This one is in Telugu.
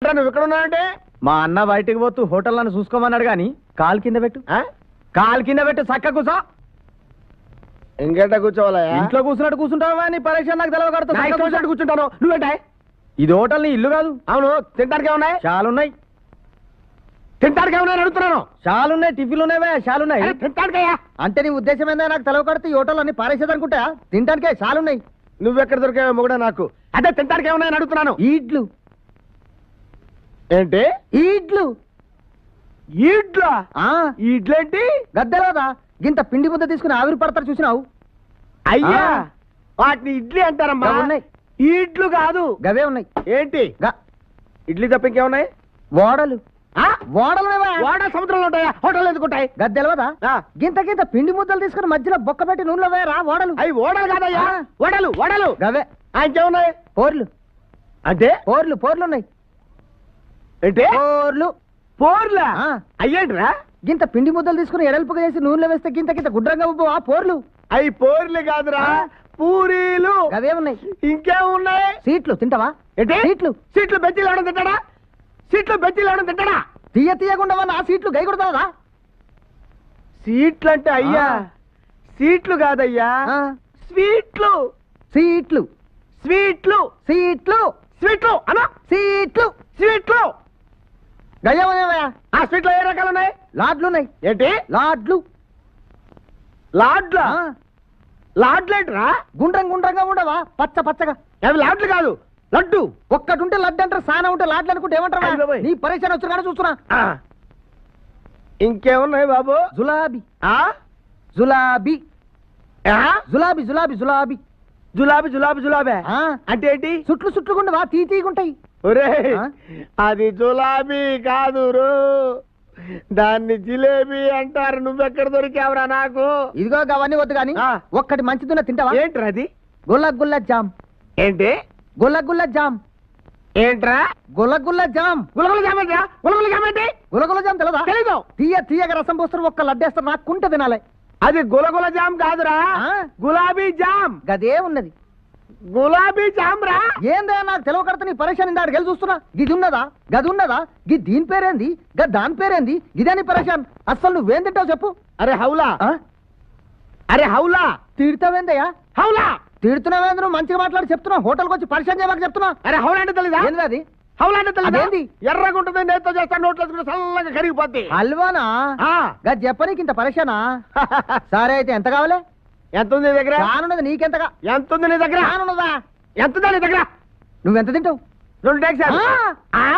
ఏంట్రా నువ్వు ఇక్కడ ఉన్నావంటే? మా అన్న బయటికి పోతూ హోటల్ చూసుకోమన్నాడు గాని కాలు కింద పెట్టు, కాలు కింద పెట్టు, చక్క కూసో. ఇంకేట కూర్చోవాలా? ఇంట్లో కూర్చున్నట్టు కూర్చుంటావా అని పరీక్ష నాకు తెలవకడతా కూర్చుంటాను. నువ్వేంటే? ఇది హోటల్ నీ ఇల్లు కాదు. అవును, తింటానికే ఉన్నాయి. చాలున్నాయి. తింటానికే ఉన్నాయి అడుగుతున్నాను. చాలున్నాయి, టిఫిన్లు ఉన్నావే, చాలున్నాయి. తింటానికయ్యా అంటే నీ ఉద్దేశం ఏందా? నాకు తెలవకడితే ఈ హోటల్ అన్ని పారేసేదనుకుంటా. తింటానికే చాలున్నాయి. నువ్వెక్కడ దొరికావో మొగుడా నాకు? అదే తింటానికే ఉన్నాయని అడుగుతున్నాను. ఈడ్లు ఏంటి? ఈడ్లు ఈడ్లా? ఈడ్లేంటి? గద్దెలోదా గింత పిండి ముద్ద తీసుకుని ఆవిరి పడతారు చూసినావు? అయ్యా, వాటిని ఇడ్లీ అంటారమ్మా. ఉన్నాయి. ఈడ్లు కాదు, గవే ఉన్నాయి. ఏంటి? ఇడ్లీ తప్ప ఇంకేమున్నాయి? ఓడలు. ఓడలు ఓడ సముద్రంలో ఉంటాయా? హోటల్ ఎందుకుంటాయి? గద్దెలవదా? గింత గింత పిండి ముద్దలు తీసుకుని మధ్యలో బొక్క పెట్టి నూనెలో వేయరా ఓడలు. అవి ఓడలు కాదయ్యా, ఓడలు. ఓడలు గవే. ఇంకేమున్నాయి? పోర్లు. అంటే పోర్లు ఉన్నాయి. ఏంటి? పోర్లు. పోర్లా? అయ్యేంట్రా? గింత పిండి ముద్దలు తీసుకుని ఎడల్పుగా చేసి నూనెలో వేస్తే గింత గింత గుడ్రంగా ఉబ్బు. పోర్లు. అవి పోర్లు కాదురా, పూరీలు. అవే ఉన్నాయి. ఇంకేమున్నాయి? సీట్లు తింటావా? ఏంటి? సీట్లు. సీట్లు బెజ్జీలు ఎవడం తింటాడా? సీట్లు బెజ్జీలు ఎవడం తింటాడా? తీయకుండా ఆ సీట్లు గై కొడతావా? సీట్లు అంటే అయ్యా సీట్లు కాదయ్యా, స్వీట్లు. సీట్లు. స్వీట్లు. సీట్లు. స్వీట్లు అనా? సీట్లు. స్వీట్లు. గయ్యమయ్యా. ఆ స్వీట్లో ఏ రకాలు ఉన్నాయి? లాడ్లు ఉన్నాయి. ఏంటి? లాడ్లు. లాడ్లా? లాడ్లేంట్రా? గుండ్రంగా ఉండవా? పచ్చగా. అవి లాడ్లు కాదు, లడ్డు. ఒక్కటి ఉంటే లడ్డు అంటారు, సానా ఉంటే లాడ్లు అనుకుంటే ఏమంటారా? నీ పరిచయం వచ్చి కానీ చూస్తున్నా. ఇంకేమున్నాయి బాబు? జులాబీ. జులాబీ. జులాబీ జులాబీ జులాబీ జులాబీ జులాబీ జులాబీ అంటే ఏంటి? చుట్లుగుండవా? తీగుంటాయి. ఒరే, అది జులాబీ కాదు, దాన్ని జిలేబీ అంటారు. నువ్వెక్కడ దొరికావురా నాకు? ఇదిగో అవన్నీ వద్దు గాని ఒక్కటి మంచిదిన్న తింటావా? ఏంట్రా అది? గుల్ల జామ్. ఏంటి? గుల్ల జామ్. ఏంట్రా? గుల్ల జామ్. గులగుల జామ్ ఏంట్రా? గులగుల జామ్ ఏంటి? గులగుల జామ్ తెలదా? తెలీదు. తీయగా రసం పోస్తారు, ఒక్క లడ్డేస్తారు, నాకు కుంట తినాలి. అది గులగుల జామ్ కాదురా, గులాబీ జామ్. గదే ఉన్నది, గులాబీ జామ్ రా. ఏందా నాకు తెలవకడత నీ పరేషాన్ ఇందాడు గెలి చూస్తున్నా. గిది ఉన్నదా? గది ఉన్నదా? దీని పేరేంది? దాని పేరేంది? ఇదేని పరేషాన్. అసలు నువ్వేం తింటావు చెప్పు? అరే హౌలా, అరే హౌలా. తిడతావేందయ్యా? హౌలా తిడుతున్నావేంద్ర? మంచిగా మాట్లాడి చెప్తున్నా. హోటల్కి వచ్చి పరిచయం చేయమని చెప్తున్నా. అరే హౌలా అంటే తెలీదా? ఏంది అది? హౌలా అంటే తెలీదా? ఏంది? ఎర్రగా ఉంటుంది, నేతో చేస్తాను, నోట్లో చల్లగా కరిగిపోద్ది. హల్వానా? గది చెప్పనీకి ఇంత పరిశానా? సరే అయితే ఎంత కావాలి? ఎంత ఉంది నీ దగ్గర? రానున్నది నీకెంతగా? ఎంత ఉంది నీ దగ్గర? రానున్నదా? ఎంత నీ దగ్గర? నువ్వెంత తింటావు? 2 టేక్స్.